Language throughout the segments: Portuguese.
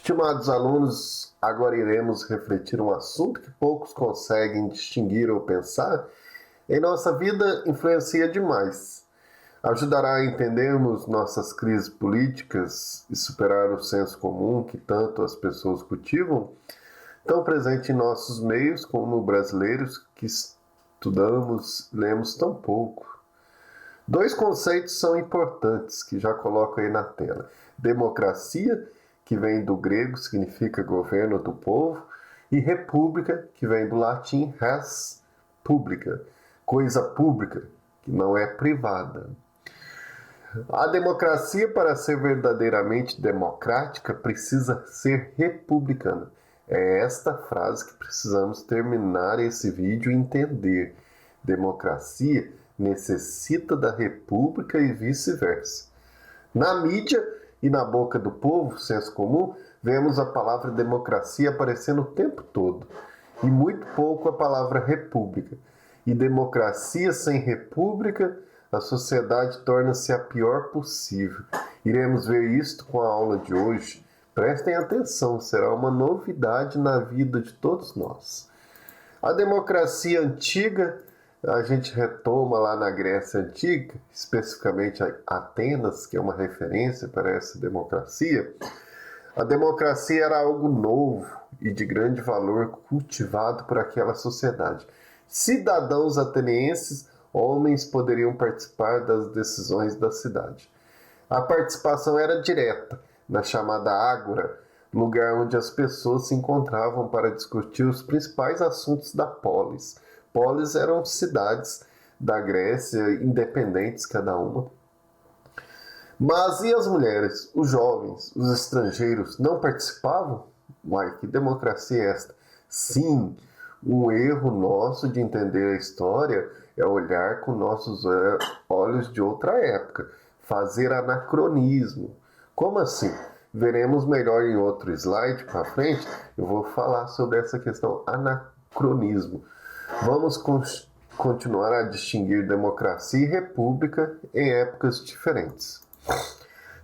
Estimados alunos, agora iremos refletir um assunto que poucos conseguem distinguir ou pensar. Em nossa vida, influencia demais. Ajudará a entendermos nossas crises políticas e superar o senso comum que tanto as pessoas cultivam, tão presente em nossos meios como brasileiros que estudamos e lemos tão pouco. Dois conceitos são importantes que já coloco aí na tela. Democracia, que vem do grego, significa governo do povo, e república, que vem do latim res publica, coisa pública, que não é privada. A democracia, para ser verdadeiramente democrática, precisa ser republicana. É esta frase que precisamos terminar esse vídeo e entender. Democracia necessita da república e vice-versa. Na mídia e na boca do povo, senso comum, vemos a palavra democracia aparecendo o tempo todo, e muito pouco a palavra república. E democracia sem república, a sociedade torna-se a pior possível. Iremos ver isto com a aula de hoje. Prestem atenção, será uma novidade na vida de todos nós. A democracia antiga, a gente retoma lá na Grécia Antiga, especificamente Atenas, que é uma referência para essa democracia. A democracia era algo novo e de grande valor cultivado por aquela sociedade. Cidadãos atenienses, homens poderiam participar das decisões da cidade. A participação era direta, na chamada ágora, lugar onde as pessoas se encontravam para discutir os principais assuntos da polis. Polis eram cidades da Grécia, independentes cada uma. Mas e as mulheres, os jovens, os estrangeiros não participavam? Uai, que democracia é esta? Sim, um erro nosso de entender a história é olhar com nossos olhos de outra época, fazer anacronismo. Como assim? Veremos melhor em outro slide para frente, eu vou falar sobre essa questão anacronismo. Vamos continuar a distinguir democracia e república em épocas diferentes.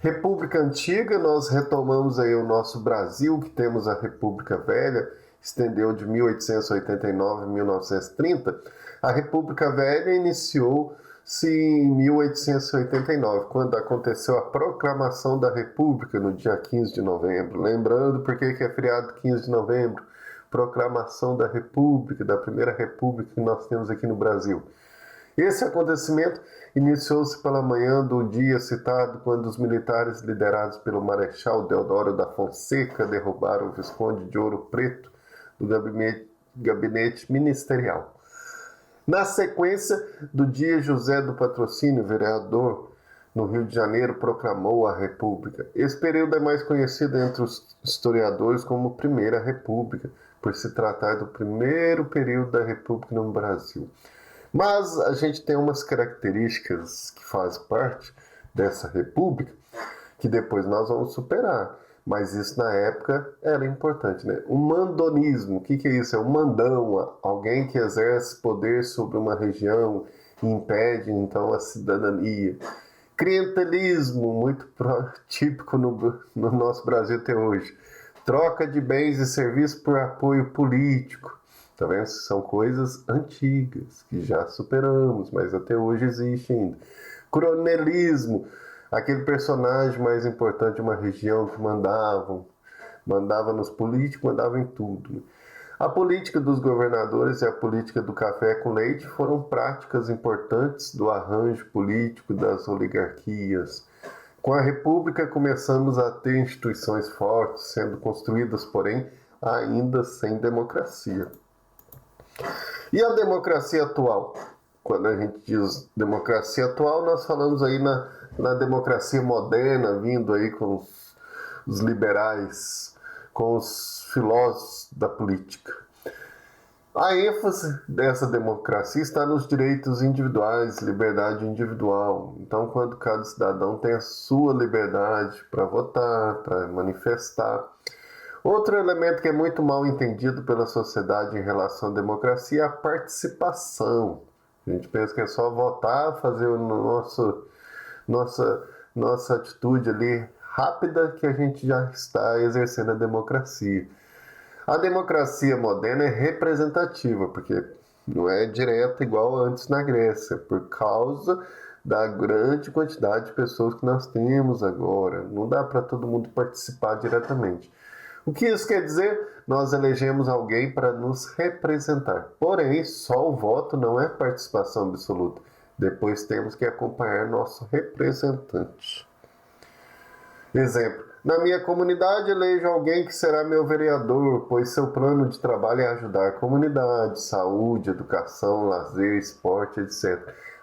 República Antiga, nós retomamos aí o nosso Brasil, que temos a República Velha, estendeu de 1889 a 1930. A República Velha iniciou-se em 1889, quando aconteceu a proclamação da República no dia 15 de novembro. Lembrando por que é feriado 15 de novembro? Proclamação da República, da primeira República que nós temos aqui no Brasil. Esse acontecimento iniciou-se pela manhã do dia citado, quando os militares liderados pelo Marechal Deodoro da Fonseca derrubaram o Visconde de Ouro Preto do gabinete ministerial. Na sequência do dia, José do Patrocínio, vereador no Rio de Janeiro, proclamou a República. Esse período é mais conhecido entre os historiadores como Primeira República, por se tratar do primeiro período da República no Brasil. Mas a gente tem umas características que fazem parte dessa república que depois nós vamos superar. Mas isso na época era importante, né? O mandonismo, o que é isso? É um mandão, alguém que exerce poder sobre uma região e impede então a cidadania. Clientelismo, muito típico no nosso Brasil até hoje. Troca de bens e serviços por apoio político. Tá vendo? São coisas antigas, que já superamos, mas até hoje existe ainda. Coronelismo, aquele personagem mais importante de uma região que mandava nos políticos, mandava em tudo. A política dos governadores e a política do café com leite foram práticas importantes do arranjo político das oligarquias. Com a República começamos a ter instituições fortes, sendo construídas, porém, ainda sem democracia. E a democracia atual? Quando a gente diz democracia atual, nós falamos aí na democracia moderna, vindo aí com os liberais, com os filósofos da política. A ênfase dessa democracia está nos direitos individuais, liberdade individual. Então, quando cada cidadão tem a sua liberdade para votar, para manifestar. Outro elemento que é muito mal entendido pela sociedade em relação à democracia é a participação. A gente pensa que é só votar, fazer nossa atitude ali rápida que a gente já está exercendo a democracia. A democracia moderna é representativa, porque não é direta igual antes na Grécia, por causa da grande quantidade de pessoas que nós temos agora. Não dá para todo mundo participar diretamente. O que isso quer dizer? Nós elegemos alguém para nos representar. Porém, só o voto não é participação absoluta. Depois temos que acompanhar nosso representante. Exemplo. Na minha comunidade, elejo alguém que será meu vereador, pois seu plano de trabalho é ajudar a comunidade, saúde, educação, lazer, esporte, etc.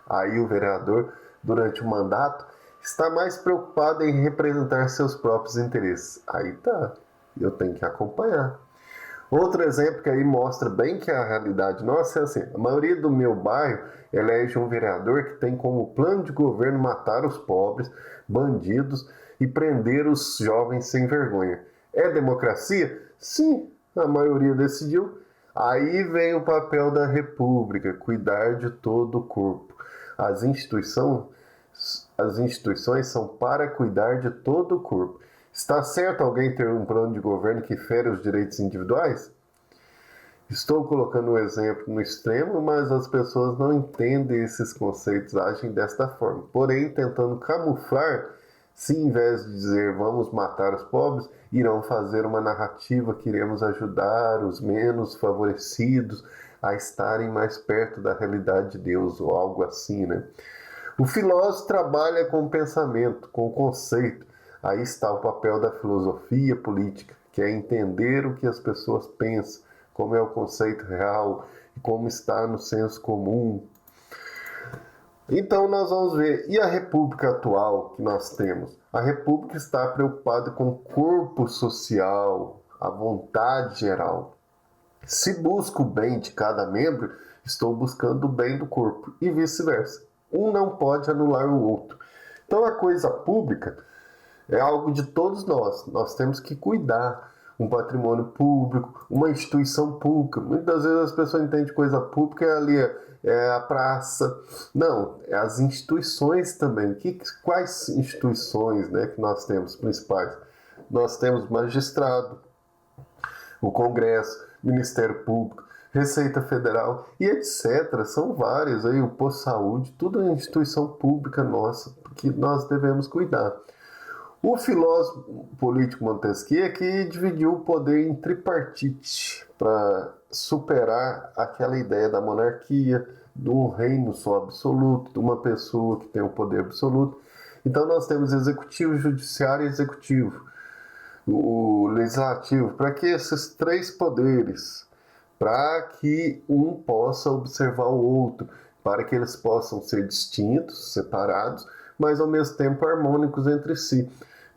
Aí o vereador, durante o mandato, está mais preocupado em representar seus próprios interesses. Aí tá, eu tenho que acompanhar. Outro exemplo que aí mostra bem que a realidade nossa é assim, a maioria do meu bairro elege um vereador que tem como plano de governo matar os pobres, bandidos e prender os jovens sem vergonha. É democracia? Sim, a maioria decidiu. Aí vem o papel da República, cuidar de todo o corpo. As instituições são para cuidar de todo o corpo. Está certo alguém ter um plano de governo que fere os direitos individuais? Estou colocando um exemplo no extremo, mas as pessoas não entendem esses conceitos, agem desta forma. Porém, tentando camuflar, se em vez de dizer vamos matar os pobres, irão fazer uma narrativa que iremos ajudar os menos favorecidos a estarem mais perto da realidade de Deus, ou algo assim, né? O filósofo trabalha com o pensamento, com o conceito. Aí está o papel da filosofia política, que é entender o que as pessoas pensam, como é o conceito real e como está no senso comum. Então nós vamos ver, e a república atual que nós temos? A república está preocupada com o corpo social, a vontade geral. Se busco o bem de cada membro, estou buscando o bem do corpo, e vice-versa. Um não pode anular o outro. Então a coisa pública é algo de todos nós. Nós temos que cuidar. Um patrimônio público, uma instituição pública. Muitas vezes as pessoas entendem coisa pública ali é a praça. Não, é as instituições também. Quais instituições, né, que nós temos principais? Nós temos magistrado, o Congresso, Ministério Público, Receita Federal e etc. São várias. Aí, o Posto de Saúde, tudo é instituição pública nossa, que nós devemos cuidar. O filósofo político Montesquieu é que dividiu o poder em tripartite para superar aquela ideia da monarquia, de um reino só absoluto, de uma pessoa que tem o poder absoluto. Então nós temos executivo, judiciário e executivo. O legislativo, para que esses três poderes? Para que um possa observar o outro, para que eles possam ser distintos, separados, mas ao mesmo tempo harmônicos entre si,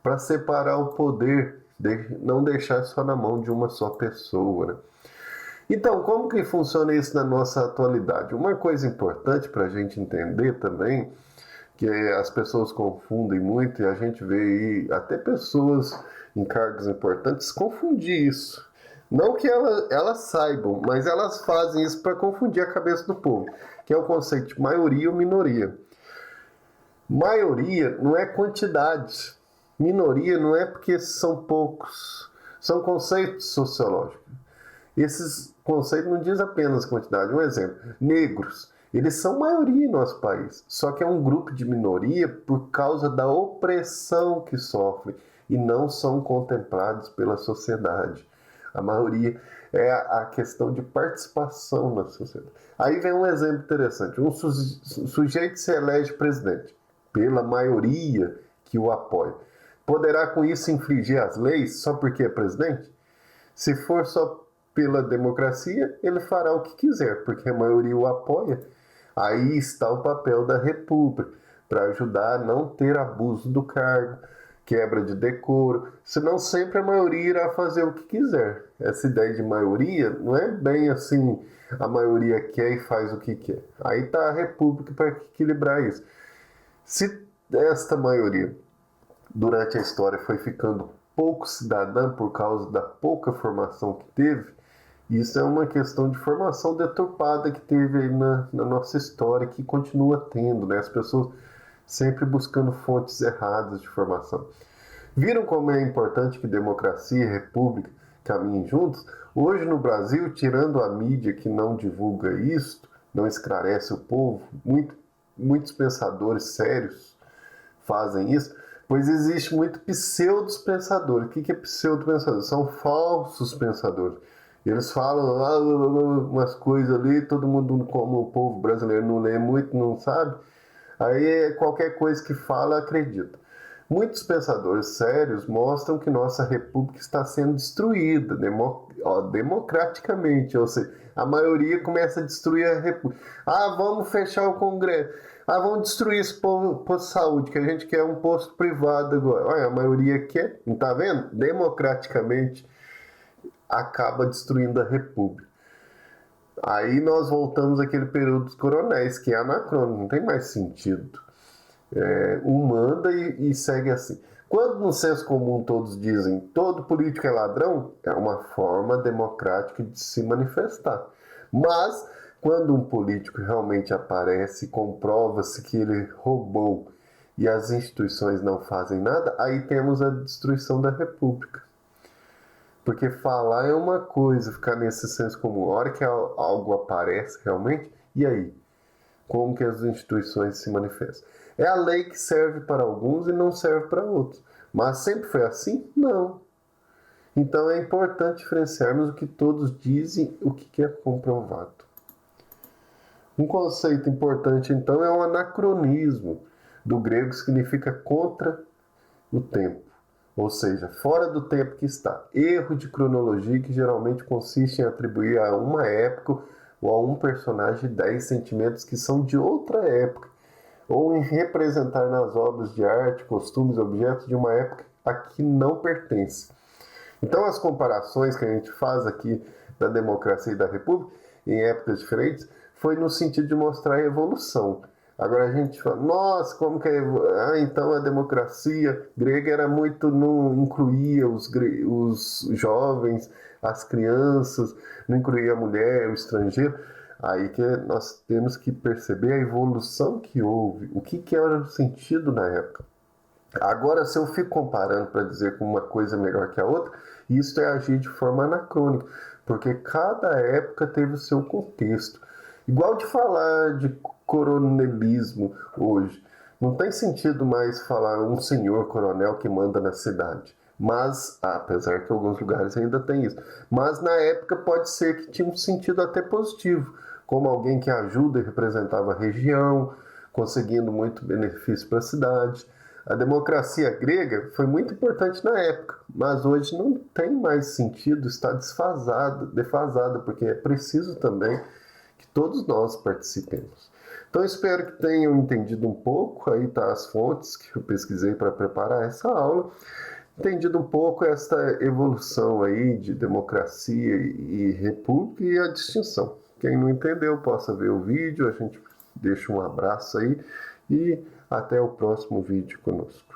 para separar o poder, não deixar só na mão de uma só pessoa, né? Então, como que funciona isso na nossa atualidade? Uma coisa importante para a gente entender também, que as pessoas confundem muito, e a gente vê aí até pessoas em cargos importantes confundir isso. Não que elas saibam, mas elas fazem isso para confundir a cabeça do povo, que é o conceito de maioria ou minoria. Maioria não é quantidade. Minoria não é porque são poucos. São conceitos sociológicos. Esses conceitos não dizem apenas quantidade. Um exemplo, negros. Eles são maioria em nosso país. Só que é um grupo de minoria por causa da opressão que sofrem e não são contemplados pela sociedade. A maioria é a questão de participação na sociedade. Aí vem um exemplo interessante. Um sujeito se elege presidente pela maioria que o apoia. Poderá com isso infringir as leis só porque é presidente? Se for só pela democracia, ele fará o que quiser, porque a maioria o apoia. Aí está o papel da República, para ajudar a não ter abuso do cargo, quebra de decoro, senão sempre a maioria irá fazer o que quiser. Essa ideia de maioria não é bem assim, a maioria quer e faz o que quer. Aí está a República para equilibrar isso. Se esta maioria, durante a história, foi ficando pouco cidadã por causa da pouca formação que teve, isso é uma questão de formação deturpada que teve aí na nossa história, que continua tendo, né? As pessoas sempre buscando fontes erradas de formação. Viram como é importante que democracia e república caminhem juntos? Hoje no Brasil, tirando a mídia que não divulga isto, não esclarece o povo, muitos pensadores sérios fazem isso, pois existe muito pseudos pensadores. O que é pseudo pensador? São falsos pensadores. Eles falam umas coisas ali, todo mundo, como o povo brasileiro não lê muito, não sabe, aí qualquer coisa que fala acredita. Muitos pensadores sérios mostram que nossa república está sendo destruída democraticamente, ou seja, a maioria começa a destruir a república. Ah, vamos fechar o Congresso. Ah, vamos destruir esse posto de saúde, que a gente quer um posto privado agora. Olha, a maioria quer, não está vendo? Democraticamente acaba destruindo a república. Aí nós voltamos àquele período dos coronéis, que é anacrônico, não tem mais sentido. Um manda e segue assim. Quando no senso comum todos dizem todo político é ladrão, é uma forma democrática de se manifestar. Mas quando um político realmente aparece e comprova-se que ele roubou e as instituições não fazem nada, aí temos a destruição da república. Porque falar é uma coisa, ficar nesse senso comum. A hora que algo aparece realmente, e aí? Como que as instituições se manifestam? É a lei que serve para alguns e não serve para outros. Mas sempre foi assim? Não. Então é importante diferenciarmos o que todos dizem e o que é comprovado. Um conceito importante, então, é o anacronismo. Do grego significa contra o tempo. Ou seja, fora do tempo que está. Erro de cronologia que geralmente consiste em atribuir a uma época ou a um personagem 10 sentimentos que são de outra época, ou em representar nas obras de arte, costumes, objetos de uma época a que não pertence. Então as comparações que a gente faz aqui da democracia e da república, em épocas diferentes, foi no sentido de mostrar a evolução. Agora a gente fala, nossa, como que é? Então a democracia grega era muito, não incluía os jovens, as crianças, não incluía a mulher, o estrangeiro. Aí que nós temos que perceber a evolução que houve, o que era o sentido na época. Agora, se eu fico comparando para dizer que uma coisa é melhor que a outra, isso é agir de forma anacrônica, porque cada época teve o seu contexto. Igual de falar de coronelismo hoje. Não tem sentido mais falar um senhor coronel que manda na cidade. Mas, apesar que em alguns lugares ainda tem isso. Mas na época pode ser que tinha um sentido até positivo, como alguém que ajuda e representava a região, conseguindo muito benefício para a cidade. A democracia grega foi muito importante na época, mas hoje não tem mais sentido, está defasada, porque é preciso também que todos nós participemos. Então espero que tenham entendido um pouco, aí tá as fontes que eu pesquisei para preparar essa aula, entendido um pouco esta evolução aí de democracia e república e a distinção. Quem não entendeu possa ver o vídeo, a gente deixa um abraço aí e até o próximo vídeo conosco.